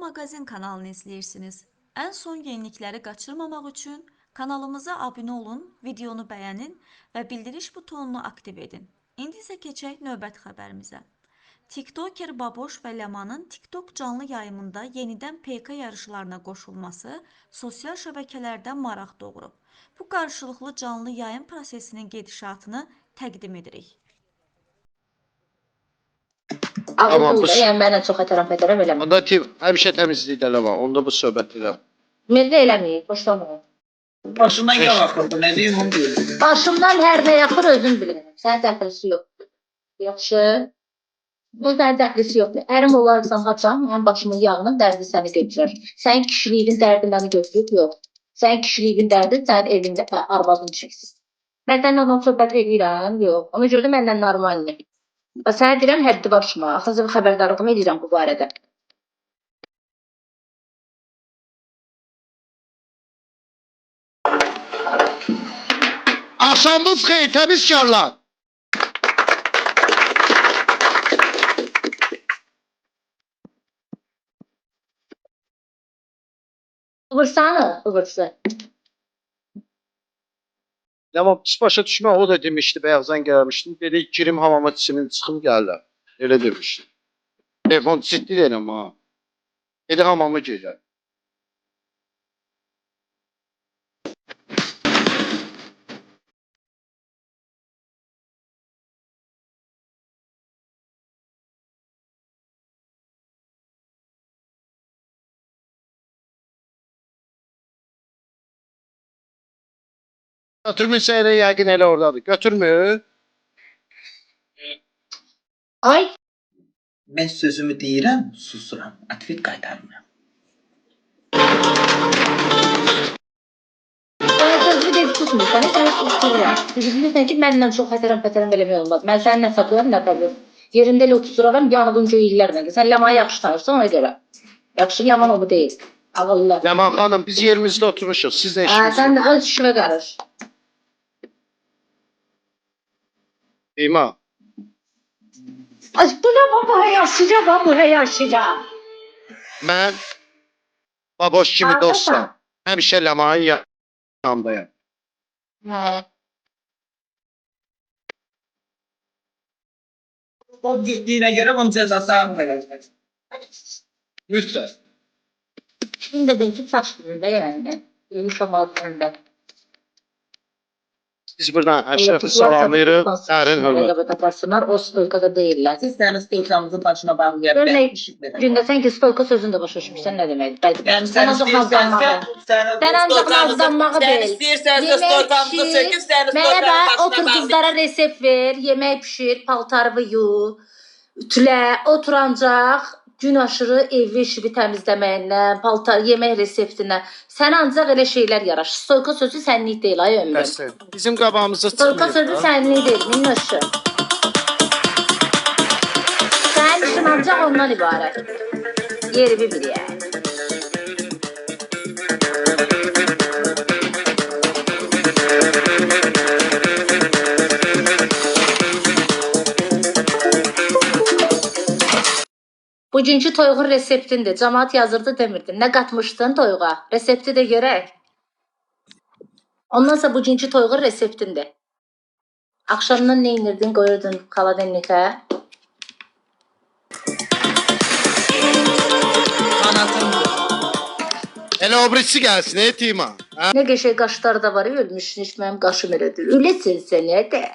Magazin kanalını izləyirsiniz. Ən son yenilikləri qaçırmamaq üçün kanalımıza abunə olun, videonu bəyənin və bildiriş butonunu aktiv edin. İndi isə keçək növbəti xəbərimizə. TikToker Baboş və Ləmanın TikTok canlı yayımında yenidən PK yarışlarına qoşulması sosial şəbəkələrdə maraq doğurub. Bu qarşılıqlı canlı yayım prosesinin gedişatını təqdim edirik. Tamam, Ağıllı da, yəni mənlə çox ətərəm eləmir. Onda həmişə təmizlik eləmə. Onda bu söhbət eləmə. Məndə eləmir, boşlamır. Başından yağ axırdı, nə deyim onu deyim. Başımdan hər nə yaxır özüm bilirəm. Sənin dəxlisi yoxdur. Yaxşı. Bu sənin dəxlisi yoxdur. Ərim olarsan haçam, mən başımın yağının dərdi səni götürər. Sənin kişiliyin dərdi məni götürür, yox. Sənin kişiliyin dərdi sənin evində arvadın çəksin. Mən səninlə onu söhbət edirəm, yox. Ona görə də məndən normaldir. Və sənə deyirəm, həddi başıma. Axı xəbərdarlığımı edirəm bu barədə. Axşamınız xeyir, təmizkarlar. Uğursanı, uğursu. Tamam, pis başa düşmə, o da demişdi, bəyazdan gəlmişdim. Dedi, girim hamama çimin, çıxım gəlirlər. Elə demişdi. Telefon ciddi deyiləm ha. Dedi, hamama gelər. Götürmürsə elə yəqin elə oradadır. Götürmür. Ay, Mən sözümü deyirəm, susuram. Atvet qaytarmıram. Sənə sözümü deyib tutmursan, sənə sustururam. Bilirsən ki, mənlə çox hətərəm eləmək olmaz. Mən səni nə satıyorum, nə tapıyorum. Yerində elə otururam, yanılım göyillərlə. Sən Ləmanı yaxşı tanırsan, ona görə. Yaxşı, yaman o bu deyil. Ağıllı. Ləman xanım, biz yerimizdə oturmuşuq. Siz də işiniz. Sən də öz işimə qarış. İma. Ay, bu nə baba yaşayacaq, bu yaşayacaq. Mən baboş kimi dostum. Həmişə Ləmanın yanındayım. Hə. O girdiyinə görə bunun cəzası ağır verəcək. Lütfen. Şimdi de ki saçlarında yani. Yumuşamalığında. Biz buradan Əşrəfi salamlayırıq. Dərin hörmət. Rəqabət o stolkada deyirlər. Siz sənin stolkamızın başına bağlaya Örneğin, gündə sən ki stolka sözünü də başa düşmüşsən, nə deməkdir? Yəni Sən ancaq nazlanmağı. Sən ancaq nazlanmağı Sən bil. istəyirsən də stolkamızı çəkib, sənin Mənə stolkanın də başına otur bağlayır. qızlara resept ver, yemək pişir, paltarımı yu, ütülə, otur ancaq gün aşırı evi işi təmizləməyindən, paltar, yemək reseptindən. Sən ancaq elə şeylər yaraşır. Stolka sözü sənlik deyil, ay ömrüm. Bizim qabağımıza Stolka sözü çıxmıyor. sənlik deyil, minnoşu. Sənin işin ancaq ondan ibarət. Yerimi bil yəni. Bugünkü toyuğun reseptindir. Camaat yazırdı demirdin. Ne katmışdın toyuğa? Resepti de görək. Ondan sonra bugünkü toyuğun reseptindir. Akşamdan ne indirdin, koyurdun kaladenlikə? Kanatımdır. Elə o birisi gəlsin, Tima. Ne geçey qaşları da var, ölmüşsün, hiç mənim qaşım elədir. Öylesin sen de.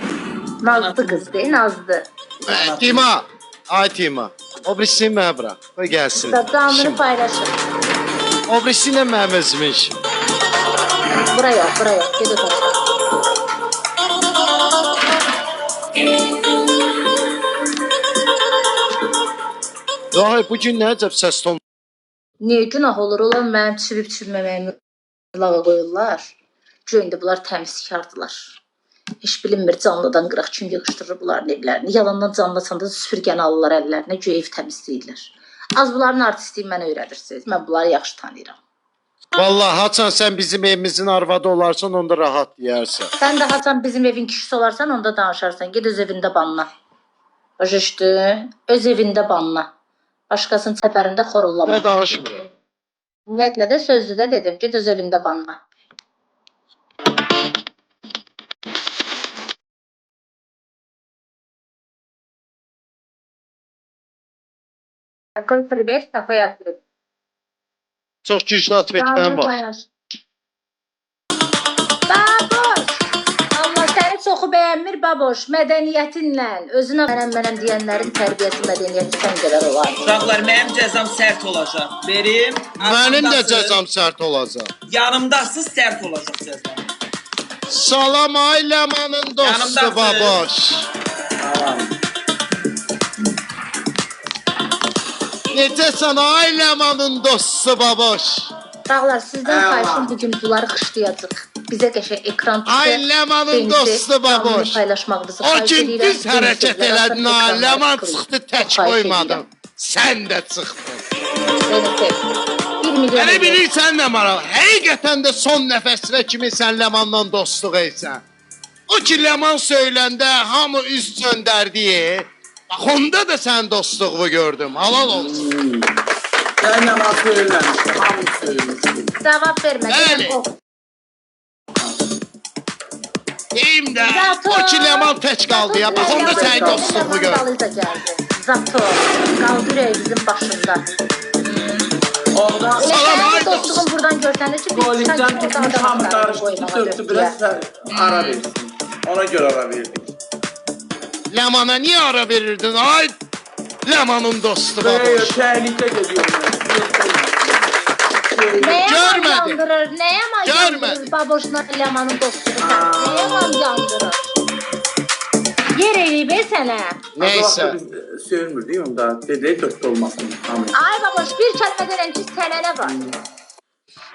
Nazlı kız değil, nazlı. Tima. Ay Tima. O birisini mənə bırak. Qoy gəlsin. Damını paylaşın. O birisi ilə mənim özümün işim. Buraya, buraya. Gel otur. Ay, bugün nə əcəb səs tonu? Niye günah olur? Olan mənim çivib-çivməməyimi lağa qoyurlar. Göyündə bunlar təmizkardılar. Heç bilinmir canlıdan qıraq kim yığışdırır bunların evlərini. Yalandan canlasanda süpürgəni alırlar əllərinə, göy ev təmizləyirlər. Az bunların artistliyi mənə öyrədirsiniz. Mən bunları yaxşı tanıyıram. Vallahi haçan sən bizim evimizin arvadı olarsan onda rahat deyərsən. Sən də haçan bizim evin kişisi olarsan onda danışarsan. Ged öz evində banla. Başa düşdün? Öz evində banla. Başqasının səfərində xorullama. Nə danışmır? Ümumiyyətlə də sözlü də dedim ki, düz ölümdə banla. Какой привет, такой ответ. Çox güclü atvetmən var. Baboş! Allah səni çoxu bəyənmir baboş. Mədəniyyətinlə, özünə mənəm deyənlərin tərbiyəsi, mədəniyyəti sən qədər olar. Uşaqlar, mənim cəzam sərt olacaq. Verim. Mənim də arxamdasınız. cəzam sərt olacaq. Yanımdasınız, sərt olacaq cəzam. Salam ailəmanın dostu Yanımdasın. baboş. Tamam. Necəsən ailəmanın dostu baboş? Sağlar, sizdən xahişim bugün bunları xışlayacaq. Bizə qəşəng ekran tutsa. Ailəmanın dostu baboş. Paylaşmağınızı O xahiş gün edirəm. düz hərəkət elədin, ailəman Ekranları çıxdı, tıklayın. tək Xahiş qoymadın. edirəm. Sən də çıxdın. Beni sev. 1 milyon. Elə bilirsən nə maral? Həqiqətən də son nəfəsinə kimi sən Ləmanla dostluq etsən. O ki Ləman söyləndə hamı üz döndərdi. Bax onda da sən dostluğu gördüm. Halal olsun. Sen ne bak söylemiştim. Hamı söylemiştim. Cavab vermə. Bəli. deyəm, o. Deyim də Zato. o ki Ləman tək qaldı ya. Bax onda sənin dostluğu gördüm. Zato. Qaldı ürəyimizin başında. Oradan Elə Salam, sənin ay dostluğun dost. buradan görsənir ki, biz koalisyon sanki burada tutmuş adam hamı axtarır, karıştı. qoymağa Dörtü dörtüyə. biraz ara versin. Ona göre ara verdik. Ləmana niyə ara verirdin? Ay Ləmanın dostu Böyle baboş. tehlike geliyorum ben. Nəyə Görmədim. man yandırır? Nəyə man Görmədim. yandırır? Baboşla Ləmanın dostluğu sən. Nəyə man yandırır? Yer eləyib sənə. Neysə. Söyülmür değil mi? Onda dedi dörtte olmasın. Tamam. Ay baboş, bir kəlmə deyirəm ki, sənə nə var?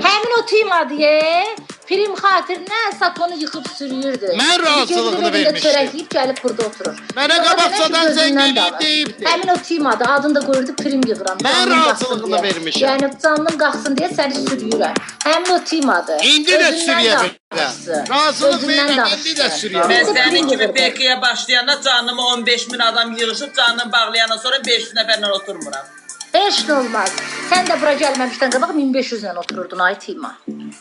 Həmin o tüymadı ye, film xatirinə sakonu yıxıb sürüyürdü. Mən razılığını vermişdim. Çörək yiyib gəlib burada oturur. Mənə Sonra qabaqcadan demək ki, zəng gözündən eləyib dağılır. deyibdi. Həmin o tüymadı, adını da qoyurdu prim yığıram. Mən canım qalxsın razılığını deyə. vermişəm. Yəni canım qalxsın deyə səni sürüyürəm. Həmin o tüymadı. İndi də sürüyə danışsın. Razılıq Özündən verirəm, danışsın. indi də sürüyə Biz Ben de senin prim gibi yığırdı. PK'ya başlayana canımı 15 bin adam yığışıp canını bağlayandan sonra 500 nəfərlə oturmuram. Heç nə olmaz. Sən də bura gəlməmişdən qabaq 1500 ilə otururdun ay Tima.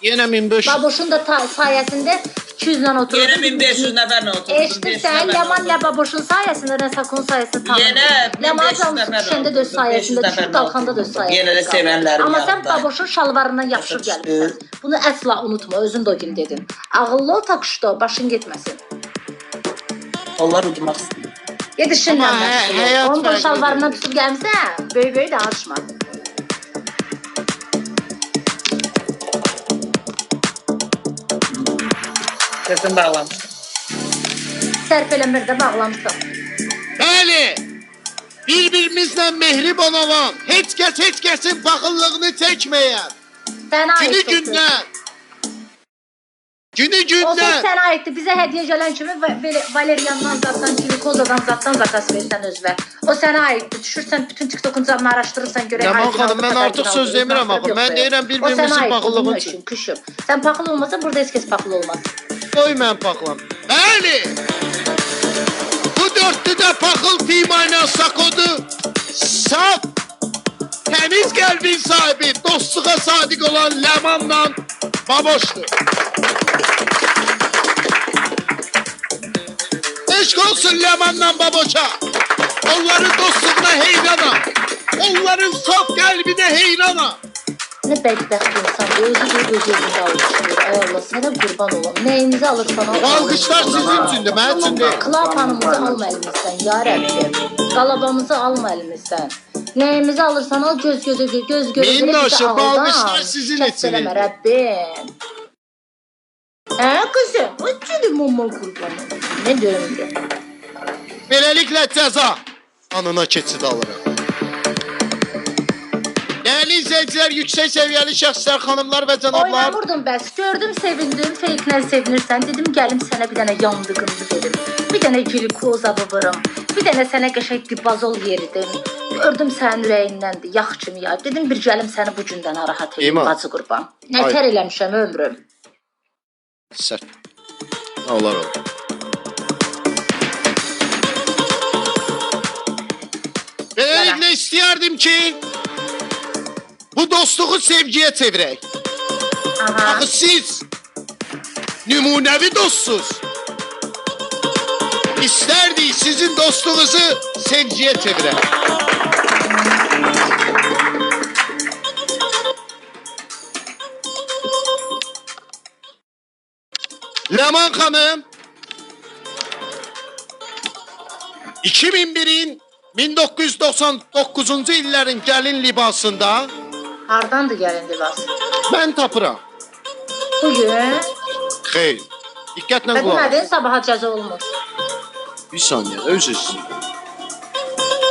Yenə 1500. Baboşun da sayəsində 200 ilə otururdun. Yine 1500 nəfərlə oturdum. Eşidirsən, Ləman nə Baboşun sayəsində, nə Sakon sayəsində tanınır. Yenə Ləman 1500 canlısı nəfər düşəndə oldu, də öz sayəsində 500 düşür, nəfər qalxanda da öz oldu. sayəsində Yenə də qalxır. sevənlərim Amma sən yanında. Baboşun şalvarından yapışıb Başa gəlmişsən. Bunu əsla unutma, özün də o gün dedin. Ağıllı ol takışda, başın getməsin. Onlar udmaq istəyir. Gedişinlə Amma həyat Onun da fərqlidir. şalvarından tutub gəlmişsən, böyük də açma. Səsim bağlanmış. Sərf eləmir də bağlamısan. Bəli. Bir-birimizlə mehriban olan, heç kəsin paxıllığını çəkməyən. Sənə aid Günü olsun. gündən. Günü O söz gündən. sənə aiddir. Bizə hədiyyə gələn kimi Valeriyandan zatdan, glikozadan zatdan zakas versən özünə. O sənə aiddir. Düşürsən bütün TikTok'un canını araşdırırsan görək. Ləman xanım, mən artıq söz demirəm axı. Mən deyirəm bir-birimizin paxıllığını üçün küşüm. Sən paxıl olmasa burada heç kəs paxıl olmaz. Qoy mən paxlam. Bəli. Bu dörtlüdə paxıl Tima Sakodu saf, təmiz qəlbin sahibi, dostluğa sadiq olan Ləmanla Baboşdur. Eşq olsun Ləmanla Baboşa. Onların dostluğuna heyranam. Onların saf qəlbinə heyranam. Nə bədbəxt insan, özü də öz özündə alışır. Ay Allah, sənə qurban olam. Nəyinizi alırsan al. Alqışlar sizin üçündür, mənim üçün deyil. Klapanımızı alma əlimizdən, ya Rəbbim. Qalabamızı alma əlimizdən. Nəyimizi alırsan al, göz göz göz Minnoşum, bu alqışlar sizin üçün idi. Rəbbim. Hə qızım, o cüdü mumma qurban olam. Nə döndü? Beləliklə cəza anına keçid alırıq. Değerli izleyiciler, yüksek seviyeli şəxslər, xanımlar və cənablar. Oynamırdım bəs. Gördüm, sevindim. Fake-lə sevinirsən. Dedim, gəlim sənə bir dənə yandığımı verim. Bir dənə glikoza vırım. Bir dənə sənə qəşəng dibazol yeridim. Gördüm sənin ürəyindəndir. Yax kimi ya. Dedim, bir gəlim səni bu gündən narahat edeyim, İman. bacı qurban. Nətər eləmişəm ömrüm. Sərt. Olar olur. Beləliklə istəyərdim ki, bu Bu dostluğu sevgiye çevirək. Aha. Axı siz nümunəvi dostsuz. İstərdik sizin dostluğunuzu sevgiye çevirək. Leman xanım 2001'in 1999-cu illərin gəlin libasında Hardandır gəlin libas? mən tapıram. Bugün Xeyr. Diqqətlə və qulaq. demədin sabaha cəza olmur. Bir saniyə, öz üstü.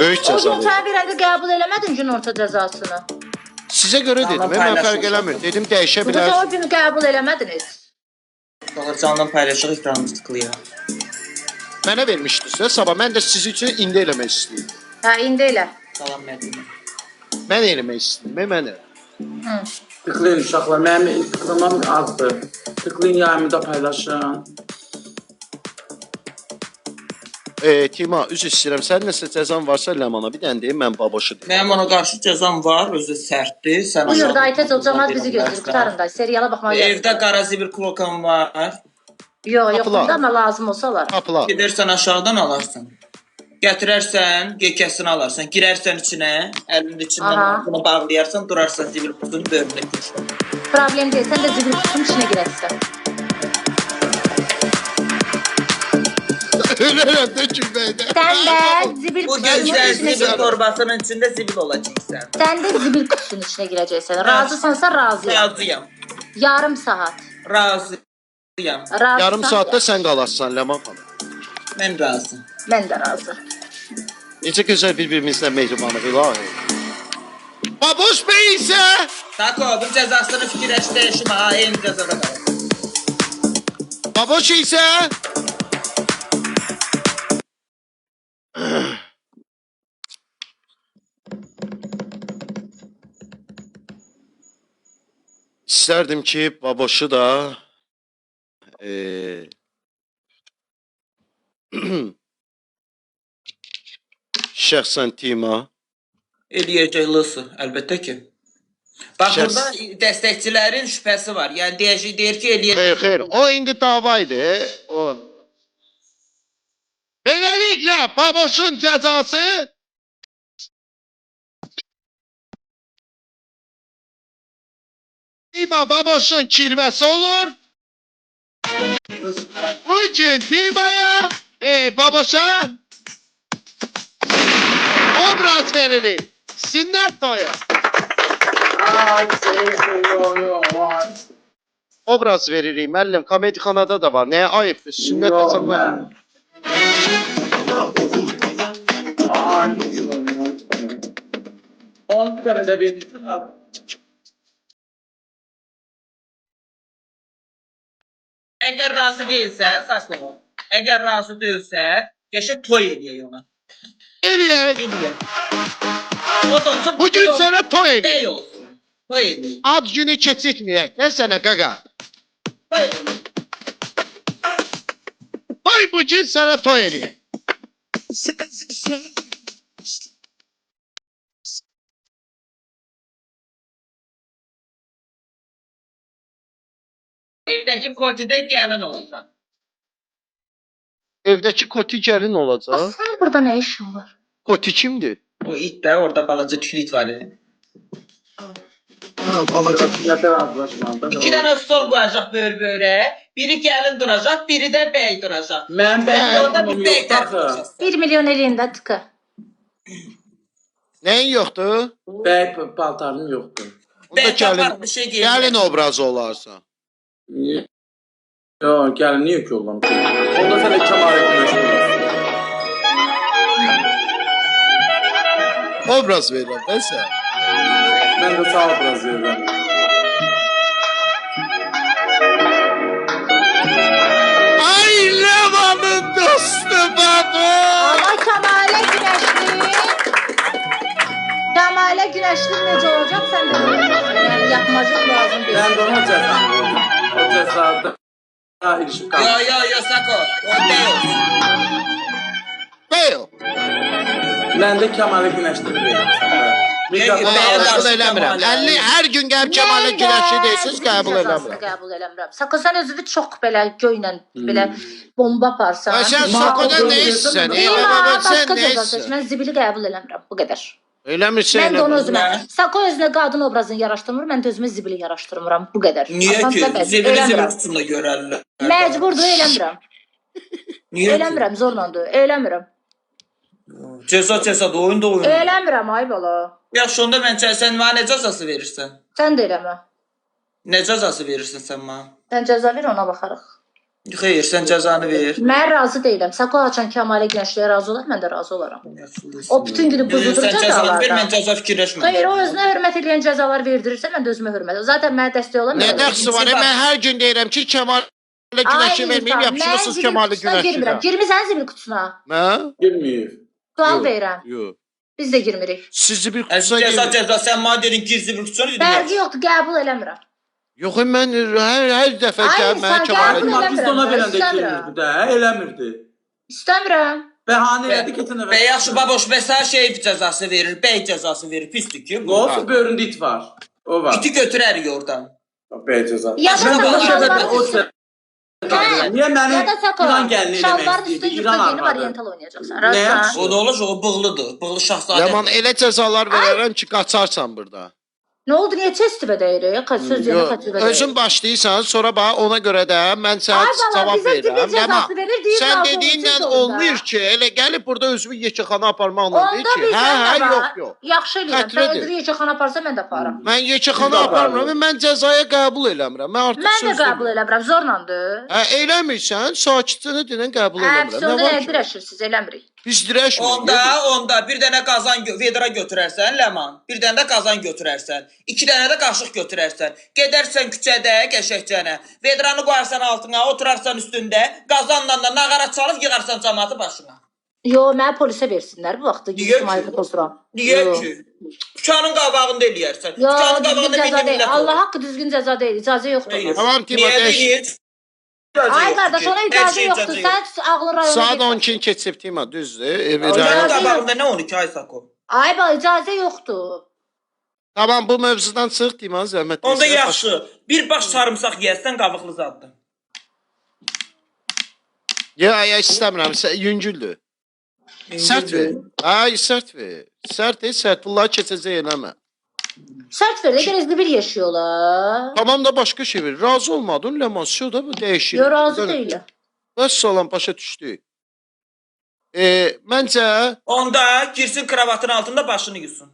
Böyük O gün cəza. sən verəndə qəbul eləmədin günorta cəzasını. Sizə görə dedim, mən paylaşmışam. fərq eləmir. Dedim dəyişə Bu da bilər. o günü qəbul eləmədiniz. Sonra candan paylaşıq ekranımızı tıklayaq. Mənə vermişdiniz sabah. Mən də siz üçün indi eləmək istəyirəm. Hə, indi elə. Salam Mədinə. Mən eləmək istəyirəm, mənə. Hı. Tıklayın uşaqlar. Mənim tıklamam azdır. Tıklayın yayımı da paylaşın. Tima, üzr istəyirəm. Sənin nəsə cəzan varsa Ləmana bir dənə deyim, mən baboşu deyim. Mənim ona qarşı cəzam var, özü sərtdir. Sən Buyur da Aytəc hocamaz bizi gözləyir. Qutarın da. Seriala baxmağa Evdə gəldim. qara zibir klokam var. Yox, yox, Qapılar. bunda amma lazım olsa olar. Qapılar. Gedərsən aşağıdan alarsan. Gətirərsən, gekəsini alarsan, girərsən içinə, əlinin içindən Aha. bunu bağlayarsan, durarsan zibir qutunun bölünə keçir. Problem deyil, sən də zibil kutunun içinə girərsən. Ölürəm də gülməkdə. Sən də zibil Bu kutunun gözlər içinə zibil girəcəksən. torbasının içində zibil olacaqsan. Sən də zibil kutusunun içinə girəcəksən. Razısansa razıyam. Razıyam. Yarım saat. Razıyam. Razısan, Yarım saatda sən qalarsan Ləman xanım. Mən razı. Mən də razı. Necə gözəl bir-birimizlə mehribanıq ilahi. Baboş bəy isə Tako, bu cəzasını fikirləş dəyişim ha, eyni cəzada qalır. Baboş isə İstərdim ki, baboşu da şəxsən Tima Eləyəcək Lısı, əlbəttə ki. Bax, Şəxs- burada dəstəkçilərin şübhəsi var. Yəni, deyir ki, eləyəcək. Xeyr, o indi davaydı. O. Beləliklə, baboşun cəzası Tima baboşun kirvəsi olur. Bu üçün Timaya, baboşa obraz verilir. Sinlər toyu. Ay, ay. Obraz veririk. Müəllim, komedixanada da var. Nəyə ayıbdır? Sünnət Yox, əsasında. mən. Ay, 10 dənə bir. Əgər razı deyilsə, Sako, əgər razı deyilsə, qəşəng toy eləyək ona. Eləyək. Eləyək. O da olsa Bugün sənə toy eləyək. Dey olsun. Toy eləyək. Ad günü keçirtməyək. Nə sənə qaqa? Toy eləyək. Ay bugün sənə toy eləyək. Evdəki kotidə gəlin olacaq. Evdəki koti gəlin olacaq. Sən burada nə işin var? Koti kimdir? O it də orada balaca tülit var. Balaca razılaşmadı. İki dənə stol qoyacaq böyür-böyrə. Biri gəlin duracaq, biri də bəy duracaq. Mən Orada bəyəm bir bəy yox tərəfi axı. olacaq. 1 milyon eləyində tıkı. Nəyin yoxdur? Bəy paltarım yoxdur. Onda Bəy gəlin, tapar bir şey geyinir. gəlin obrazı olarsa. Yox, gəlin niyə ki olam? Onda sənə Kəmal etmək Obraz verirəm də sən. Mən də sağ obraz verirəm. Ay Levan'ın dostu baba. Amma Kəmalə Günəşli Kəmalə Günəşli necə olacaq sən də bilirsən. Yəni yapmacıq lazım deyil. Mən də ona cəzanı vurdum. O cəzada ilişib qaldı. Yo, Sako. O bəy olsun. Beyl. Mən də Kəmalə Günəşli verirəm. Mikrofon Bəyə Qəbul qarşı eləmirəm. Kəmalə. 50 hər gün gəlib Kəmalə güləşi deyirsiz, qəbul eləmirəm. Qəbul eləmirəm. Sako sən özünü çox belə göylə belə bomba aparsan. Ay sən Sakodan nə istəsən? Başqa Sən nə cəza seç. istəsən? Mən zibili qəbul eləmirəm. Bu qədər. Eləmirsən. Mən də onu özümə. Nə? Sako özünə qadın obrazını yaraşdırmır, mən də özümə zibili yaraşdırmıram. Bu qədər. Niyə Asan ki? səbəb, Zibili eləmirəm. kutusunda görərlər. Məcburdur, eləmirəm. Niyə ki? Eləmirəm, zorlandır. Eləmirəm. Cəza da oyun da oyun. Eləmirəm ay bala. Yaxşı onda sən mənə nə cəzası verirsən? Sən də eləmə. Nə cəzası verirsən sən mənə? Sən cəza ver, ona baxarıq. Xeyr, sən cəzanı ver. Mən razı deyiləm. Sako açan Kəmalə Günəşliyə razı olar, mən də razı olaram. O bütün günü buzudurca Sən cəzanı ver, dağlarda. mən cəza fikirləşməm. Xeyr, o özünə hörmət edən cəzalar verdirirsə, mən də özümə hörmət. Zaten mənə dəstək olan Nə dəxsi var? Mən hər gün deyirəm ki, Kəmalə Güləşi verməyim, yapışırsınız Kəmalə Güləşi. Girmirsən zibil kutusuna. Hə? Girməyib. Sual Yox, verirəm. Yox. Biz də girmirik. Sizi bir Cəza kutusa cəza sən mənə dedin gir zibil kutusuna dedim. Fərqi yoxdur, qəbul eləmirəm. Yox, mən hər dəfə Ay, gəlib mənə sən Kəmalə qəbul Güləşi. Martist ona verəndə istəmirəm. girmirdi də, eləmirdi. İstəmirəm. Bəhanə elədi keçən dəfə. Və yaxşı baboş məsəl şey cəzası verir, bəy cəzası verir. Pisdir ki. Qolf böyründə it var. O var. İti götürərik oradan. Bəy cəza. Ya da şalvarın üstü. Niyə Ya mənim da Sako. İran gəlini eləmək Şalvarın istəyirdi? üstü İran yeni arvadı. variantal oynayacaqsan. Nə Razı. yaxşı? O da olur, o bığlıdır. Bığlı şahzadə. Yaman elə cəzalar verərəm ki, qaçarsan burada. Nə oldu, niyə testivə dəyirik? Kaç söz yenə Yox, kaçıva dəyirik. özün başlayırsan, sonra bax ona görə də mən sənə cavab verirəm. cəzası verir, deyir, Sən razı dediyinlə olsun, siz olmuyor orada. ki, elə gəlib burada özümü yekəxana aparmaqla deyir Onda ki, biz hə, də yox, var. yox. Yaxşı eləyirəm. Xətrədir. Sən özünü yekəxana aparsa mən də aparam. Mən yekəxana Biz də aparmıram, mən cəzaya qəbul eləmirəm. Mən artıq Mən də söz qəbul demirəm. eləmirəm, zorlandır. Hə, eləmirsən, sakitcəni denən qəbul eləmirəm. Nə Əksiyonda var nə ki? dirəşirsiniz, eləmirik. Biz dirəşmirik. Onda bir dənə qazan vedra götürərsən, Ləman. Bir dənə də qazan götürərsən. 2 dənə də qaşıq götürərsən. Gedərsən küçədə qəşəngcənə. Vedranı qoyarsan altına, oturarsan üstündə, qazanla da nağara çalıb yığarsan cəmaatı başına. Yo, mənə polisə versinlər bu vaxtda. Niyə ki? Mayıqda oturam. Niyə Yo. ki? Küçənin qabağında eləyərsən. Yo, Küçənin düzgün qabağında cəza bir deyil. millət Allah olur. haqqı düzgün cəza deyil. İcazə yoxdur. Deyir. Tamam, Timo, Niyə dəş. deyir? Ay qardaş, ona Hər icazə şey yoxdur. icazə Sən ağlın rayona Saat getmə. 12-ni keçib Timo, düzdür? Küçənin qabağında nə 12 ay sako? Ay bala, icazə yoxdur. Tamam, bu mövzudan çıx Timo, zəhmət Onda etsən. yaxşı. Bir baş sarımsaq yeyəsən qabıqlı zaddır. Ya, istəmirəm, yüngüldür. Sərt ver. Ay, sərt ver. Sərt, sərt. Bunları keçəcək eləmə. Sərt ver, əgər ezli yaşıyorlar. Tamam da başqa şey ver. Razı olmadın, Ləman, şurada bu dəyişir. Yo, razı deyiləm. Bəs salam, başa düşdük. Məncə, Onda girsin kravatın altında başını yusun.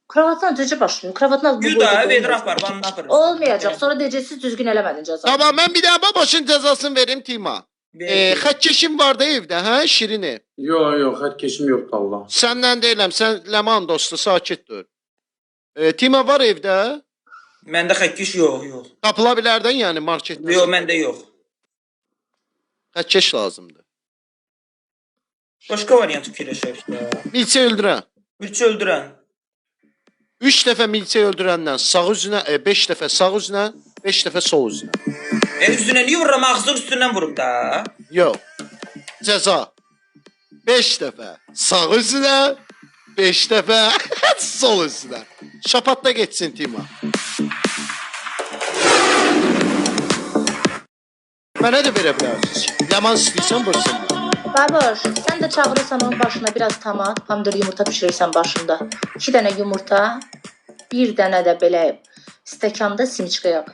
Kravatdan necə başlayım? Kravatın altında Yu da vedra var, bana nə yapırız? Olmayacaq. Sonra deyəcəksiniz düzgün eləmədin cəza. tamam, mən bir daha başın cəzasını verim Tima. Xətkeşin var da evdə, hə, Şirini? Yox, xət keçim yoxdur Allah. Səndən deyiləm, sən Ləman dostu, sakit dur. Tima var evdə? Məndə xəkkiş yox. Tapıla bilərdən, yəni marketdə. Yox, məndə yox. Xətkeş lazımdır. Başqa variant fikirləşək. Milçə öldürən. Milçə öldürən. 3 dəfə milçə öldürəndən sağ üzünə, 5 dəfə sağ üzünə, 5 dəfə sol üzünə. Üstünə niyə vururam? Ağzının üstündən vurub da. Yox. Cəza. 5 dəfə sağ üzünə, 5 dəfə sol üzünə. Şapatda geçsin Tima. Mənə də verə bilərsiniz. Yaman istəyirsən vursun. Baboş, sən də çağırırsan onun başına biraz tomat, pomidor yumurta pişirirsən başında. 2 dənə yumurta, 1 dənə də belə stəkanda simiçka yağ.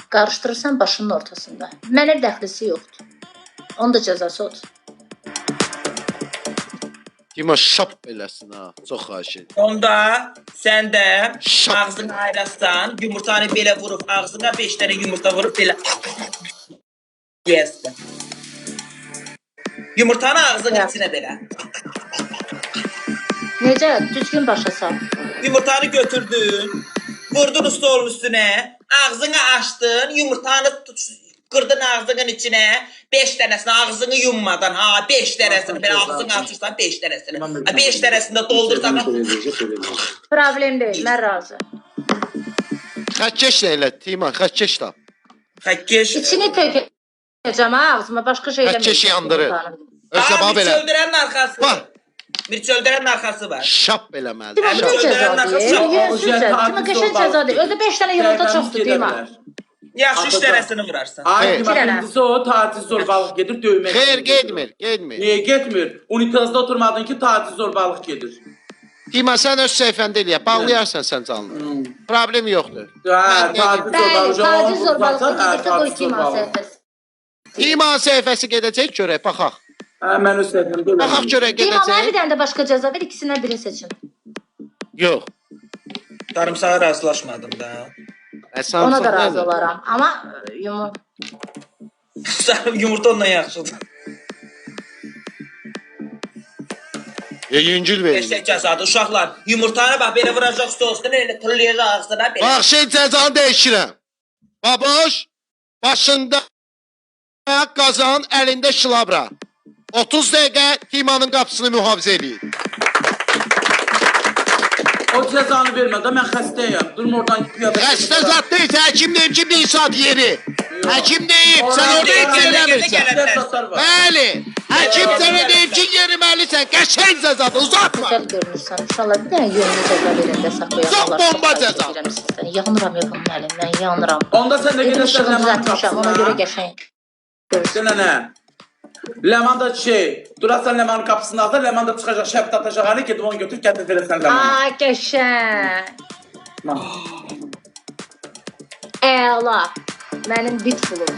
Qarışdırırsan başının ortasında. Mənə dəxlisi yoxdur. Onun da cəzası odur. Tima şap eləsin ha. Çox xahiş edirəm. Onda sən də Şap. ağzını ayırarsan, yumurtanı belə vurub ağzına 5 dənə yumurta vurub belə yeyəsən. Yumurtanı ağzının Ya. içinə belə. Necə? Düzgün başa sal. Yumurtanı götürdün, vurdun stolun üstünə, ağzını açdın, yumurtanı qırdın ağzının içinə, 5 dənəsini ağzını yummadan, 5 dənəsini belə ağzını açırsan 5 dənəsini. 5 dənəsini də doldursan. Problem deyil, mən razı. Xətkeş də elə Tima, xətkeş də. Xəkkeş. İçini tökəcəm ha ağzıma, başqa şey eləməyəcəm. Xətkeşi yandırır. Özə bax belə. Öldürənin arxası. Bax. Mirçöldərənin arxası var. Şap eləməlidir. Dima Əmin qəşəng sözlərinin cəza arxası deyir. çox. Yünsüzsə. Dima qəşəng cəza deyir. Özü 5 dənə yumurta çoxdur Dima. Yaxşı 3 dənəsini vurarsan. Ay, Xeyr. Dima, birincisi o tatil zorbalıq gedir, dövmək. Xeyr, getmir. Niyə getmir? Unitazda oturmadın ki, tatil zorbalıq gedir. Dima, sən öz səhifəndə eləyə, bağlayarsan sən canlı. Problem yoxdur. Hə, tatil Bəli, zorbalıq. taciz zorbalıqda gedirsə qoy Dima səhifəsi. Dima səhifəsi gedəcək görək, baxaq. Hə, mən öz səhifəmdə Baxaq görək Dima mənə bir gedəcək. dənə də başqa cəza ver, ikisindən birini seçin. Yox. Sarımsağa razılaşmadım da. Ona da razı olaram. Amma Yumurta ondan yaxşıdır. Yüngül verin. Eşək cəzadır. Uşaqlar, yumurtanı bax belə vuracaq stolsuna, elə tırlayacaq ağzına belə. Bax, şey cəzanı dəyişirəm. Baboş, başında qazan, əlində şilabra. 30 dəqiqə Dimanın qapısını mühafizə edin. O cəzanı vermə də, mən xəstəyəm. Durma oradan piyada. Xəstə zat deyil, həkim deyib ki, bir saat yeri. Həkim deyib, sən orada heç eləmirsən. Bəli, həkim sənə deyib ki, yeriməlisən, qəşəng cəzadır, uzatma. gözəl görünürsən. İnşallah bir dənə yönlü cəza verəndə saxlayaq. Çox bomba cəza. Yanıram mənim, mən yanıram. Onda sən də Elim gedəsən işığını Ləmanın düzəltmişəm, ona görə qapısına. qəşəng. Sənə nə? Ləman da durasan Ləmanın qapısında da, Ləman da çıxacaq, şəbət atacaq, hani gedib onu götür, gətir verəsən Ləmanı. Ay qəşəng. Əla. Mənim bitfulum.